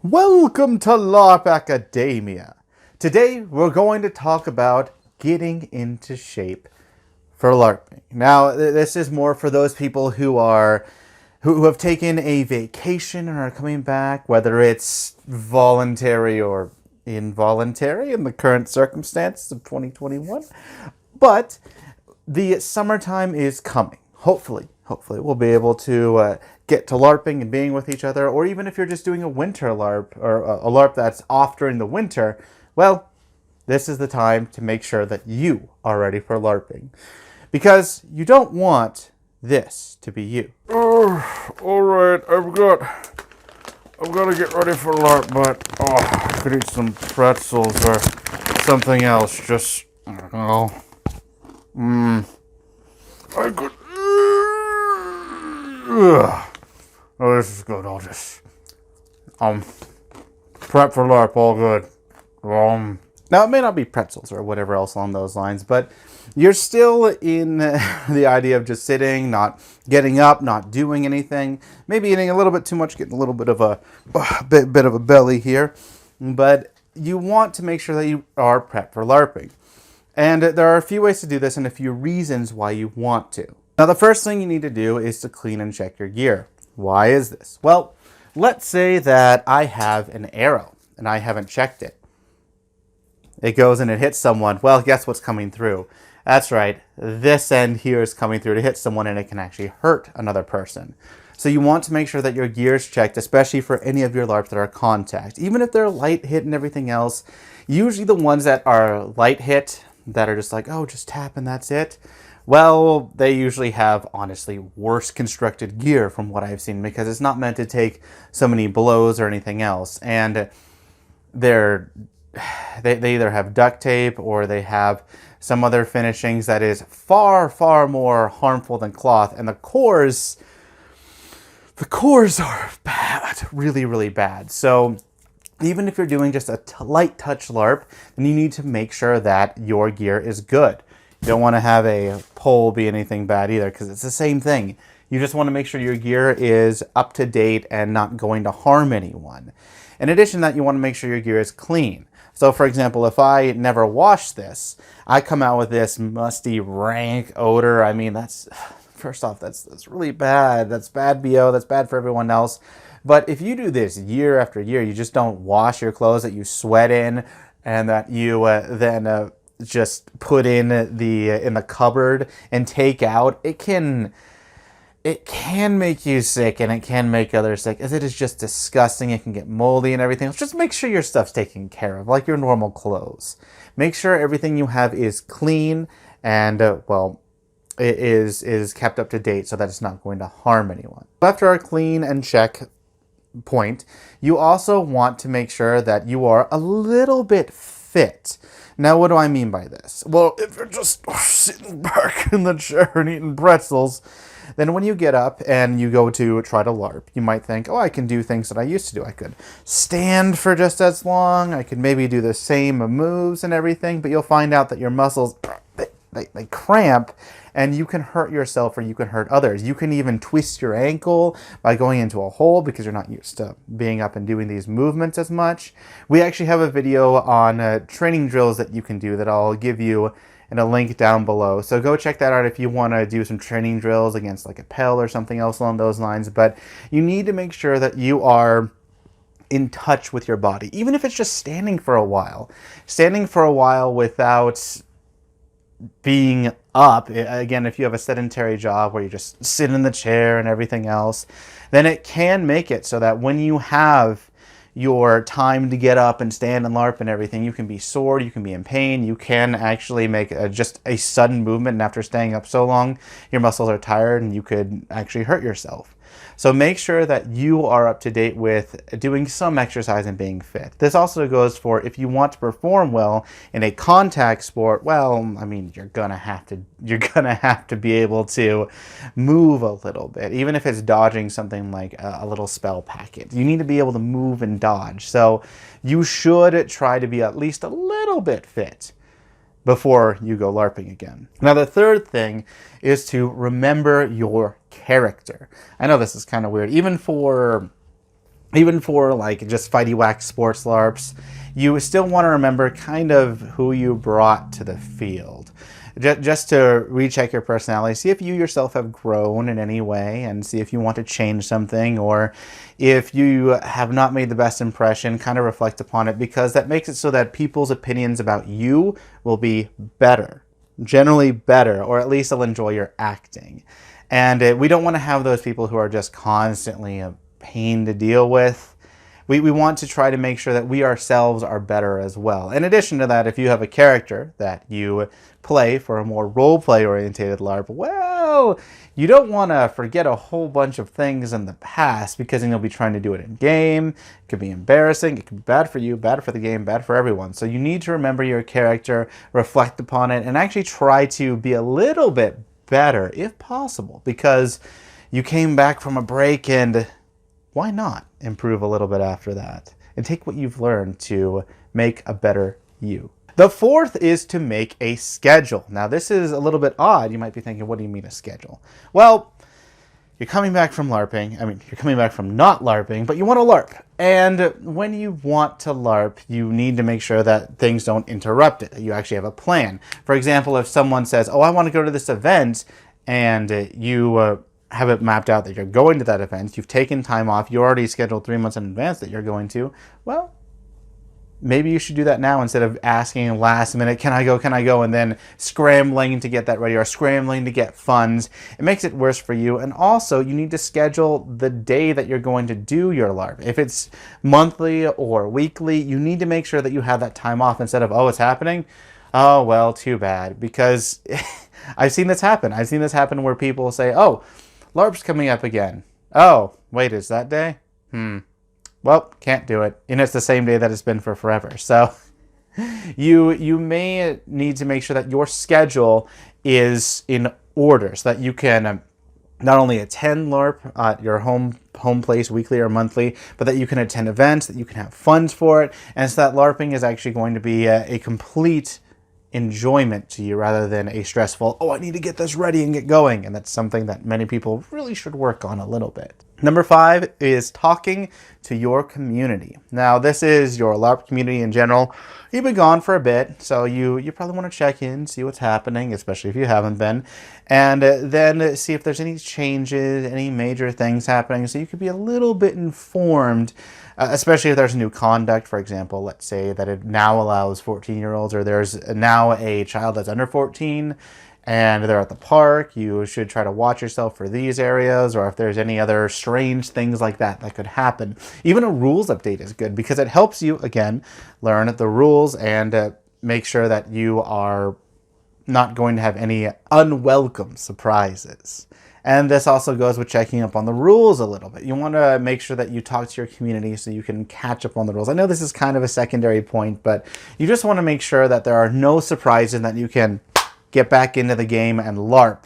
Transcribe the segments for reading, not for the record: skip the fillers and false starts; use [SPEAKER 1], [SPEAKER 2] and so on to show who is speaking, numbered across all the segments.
[SPEAKER 1] Welcome to Larp Academia. Today we're going to talk about getting into shape for LARPing. Now this is more for those people who have taken a vacation and are coming back, whether it's voluntary or involuntary in the current circumstances of 2021. But the summertime is coming. Hopefully we'll be able to get to LARPing and being with each other, or even if you're just doing a winter LARP or a LARP that's off during the winter, well, this is the time to make sure that you are ready for LARPing. Because you don't want this to be you.
[SPEAKER 2] Alright, I've got to get ready for LARP, but I could eat some pretzels or something else. Just, I don't know. I could. Oh, this is good. I'll just prep for LARP. All good.
[SPEAKER 1] Now, it may not be pretzels or whatever else along those lines, but you're still in the idea of just sitting, not getting up, not doing anything, maybe eating a little bit too much, getting a little bit of a bit of a belly here, but you want to make sure that you are prepped for LARPing. And there are a few ways to do this and a few reasons why you want to. Now, the first thing you need to do is to clean and check your gear. Why is this? Well, let's say that I have an arrow and I haven't checked it. It goes and it hits someone. Well, guess what's coming through? That's right. This end here is coming through to hit someone, and it can actually hurt another person. So you want to make sure that your gear is checked, especially for any of your LARPs that are contact. Even if they're light hit and everything else, usually the ones that are light hit, that are just like, oh, just tap and that's it, well, they usually have, honestly, worse constructed gear from what I've seen, because it's not meant to take so many blows or anything else. And they either have duct tape or they have some other finishings that is far, far more harmful than cloth. And the cores are bad, really, really bad. So even if you're doing just a light touch LARP, then you need to make sure that your gear is good. You don't want to have a pole be anything bad either, because it's the same thing. You just want to make sure your gear is up to date and not going to harm anyone. In addition to that, you want to make sure your gear is clean. So for example, if I never wash this, I come out with this musty, rank odor. I mean, first off, that's really bad. That's bad BO, that's bad for everyone else. But if you do this year after year, you just don't wash your clothes that you sweat in and that you then just put in the cupboard and take out, it can make you sick, and it can make others sick, as it is just disgusting. It can get moldy and everything else. Just make sure your stuff's taken care of, like your normal clothes. Make sure everything you have is clean and, it is kept up to date so that it's not going to harm anyone. After our clean and check point, you also want to make sure that you are a little bit fit. Now, what do I mean by this? Well, if you're just sitting back in the chair and eating pretzels, then when you get up and you go to try to LARP, you might think, oh, I can do things that I used to do. I could stand for just as long. I could maybe do the same moves and everything, but you'll find out that your muscles, they cramp, and you can hurt yourself or you can hurt others. You can even twist your ankle by going into a hole because you're not used to being up and doing these movements as much. We actually have a video on training drills that you can do that I'll give you in a link down below. So go check that out if you want to do some training drills against like a PEL or something else along those lines. But you need to make sure that you are in touch with your body, even if it's just standing for a while. Standing for a while without being up, again, if you have a sedentary job where you just sit in the chair and everything else, then it can make it so that when you have your time to get up and stand and LARP and everything, you can be sore, you can be in pain, you can actually make just a sudden movement, and after staying up so long, your muscles are tired and you could actually hurt yourself. So make sure that you are up to date with doing some exercise and being fit. This also goes for if you want to perform well in a contact sport. Well, I mean, you're gonna have to be able to move a little bit, even if it's dodging something like a little spell packet. You need to be able to move and dodge. So you should try to be at least a little bit fit before you go LARPing again. Now, the third thing is to remember your character. I know this is kind of weird, even for even for like just fighty whack sports LARPs, you still want to remember kind of who you brought to the field. Just to recheck your personality, see if you yourself have grown in any way, and see if you want to change something, or if you have not made the best impression, kind of reflect upon it, because that makes it so that people's opinions about you will be better, generally better, or at least they'll enjoy your acting. And we don't want to have those people who are just constantly a pain to deal with. We want to try to make sure that we ourselves are better as well. In addition to that, if you have a character that you play for a more role-play orientated LARP, well, you don't want to forget a whole bunch of things in the past, because then you'll be trying to do it in game. It could be embarrassing. It could be bad for you, bad for the game, bad for everyone. So you need to remember your character, reflect upon it, and actually try to be a little bit better if possible, because you came back from a break, and why not improve a little bit after that and take what you've learned to make a better you. The fourth is to make a schedule. Now this is a little bit odd. You might be thinking, what do you mean a schedule? Well, you're coming back from LARPing. I mean, you're coming back from not LARPing, but you want to LARP. And when you want to LARP, you need to make sure that things don't interrupt it, that you actually have a plan. For example, if someone says, oh, I want to go to this event, and you have it mapped out that you're going to that event, you've taken time off, you already scheduled 3 months in advance that you're going to, well, maybe you should do that now instead of asking last minute, can I go, and then scrambling to get that ready or scrambling to get funds. It makes it worse for you. And also, you need to schedule the day that you're going to do your LARP. If it's monthly or weekly, you need to make sure that you have that time off instead of, oh, it's happening? Oh, well, too bad. Because I've seen this happen. I've seen this happen where people say, oh, LARP's coming up again. Oh, wait, is that day? Well, can't do it. And it's the same day that it's been for forever. So you may need to make sure that your schedule is in order so that you can not only attend LARP at your home place weekly or monthly, but that you can attend events, that you can have funds for it, and so that LARPing is actually going to be a complete enjoyment to you rather than a stressful, oh, I need to get this ready and get going. And that's something that many people really should work on a little bit. Number 5 is talking to your community. Now, this is your LARP community in general. You've been gone for a bit, so you probably want to check in, see what's happening, especially if you haven't been, and then see if there's any changes, any major things happening, so you could be a little bit informed, especially if there's new conduct. For example, let's say that it now allows 14-year-olds, or there's now a child that's under 14, and they're at the park. You should try to watch yourself for these areas, or if there's any other strange things like that that could happen. Even a rules update is good because it helps you, again, learn the rules and make sure that you are not going to have any unwelcome surprises. And this also goes with checking up on the rules a little bit. You want to make sure that you talk to your community so you can catch up on the rules. I know this is kind of a secondary point, but you just want to make sure that there are no surprises and that you can get back into the game and LARP,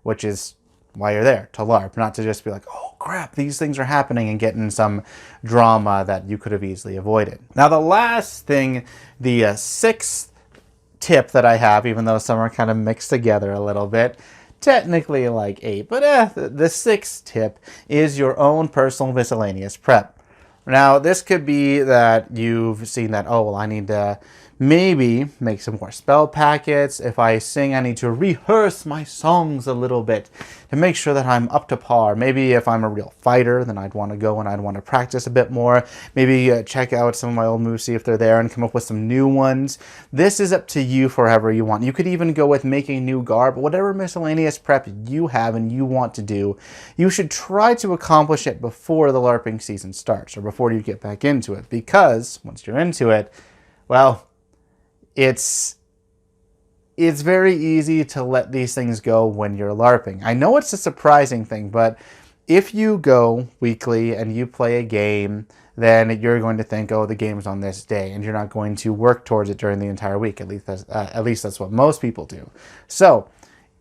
[SPEAKER 1] which is why you're there, to LARP, not to just be like, oh crap, these things are happening, and get in some drama that you could have easily avoided. Now, the last thing, the 6th tip that I have, even though some are kind of mixed together a little bit, technically like 8, but the 6th tip is your own personal miscellaneous prep. Now, this could be that you've seen that, oh, well, I need to maybe make some more spell packets. If I sing, I need to rehearse my songs a little bit to make sure that I'm up to par. Maybe if I'm a real fighter, then I'd want to go and I'd want to practice a bit more. Maybe check out some of my old moves, see if they're there, and come up with some new ones. This is up to you for however you want. You could even go with making new garb. Whatever miscellaneous prep you have and you want to do, you should try to accomplish it before the LARPing season starts, or before you get back into it, because once you're into it, well, it's very easy to let these things go when you're LARPing. I know it's a surprising thing, but if you go weekly and you play a game, then you're going to think, oh, the game's on this day, and you're not going to work towards it during the entire week. At least that's what most people do. So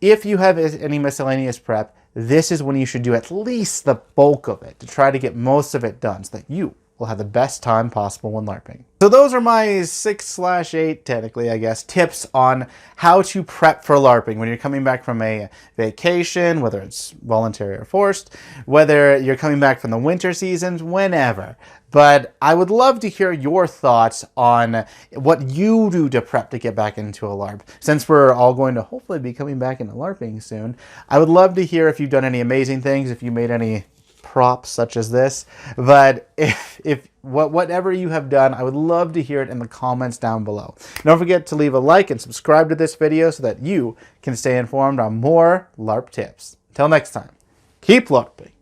[SPEAKER 1] if you have any miscellaneous prep, this is when you should do at least the bulk of it to try to get most of it done so that you will have the best time possible when LARPing. So those are my 6/8, technically, I guess, tips on how to prep for LARPing when you're coming back from a vacation, whether it's voluntary or forced, whether you're coming back from the winter seasons, whenever. But I would love to hear your thoughts on what you do to prep to get back into a LARP. Since we're all going to hopefully be coming back into LARPing soon, I would love to hear if you've done any amazing things, if you made any props such as this. But if whatever you have done, I would love to hear it in the comments down below. Don't forget to leave a like and subscribe to this video so that you can stay informed on more LARP tips. Until next time, keep LARPing.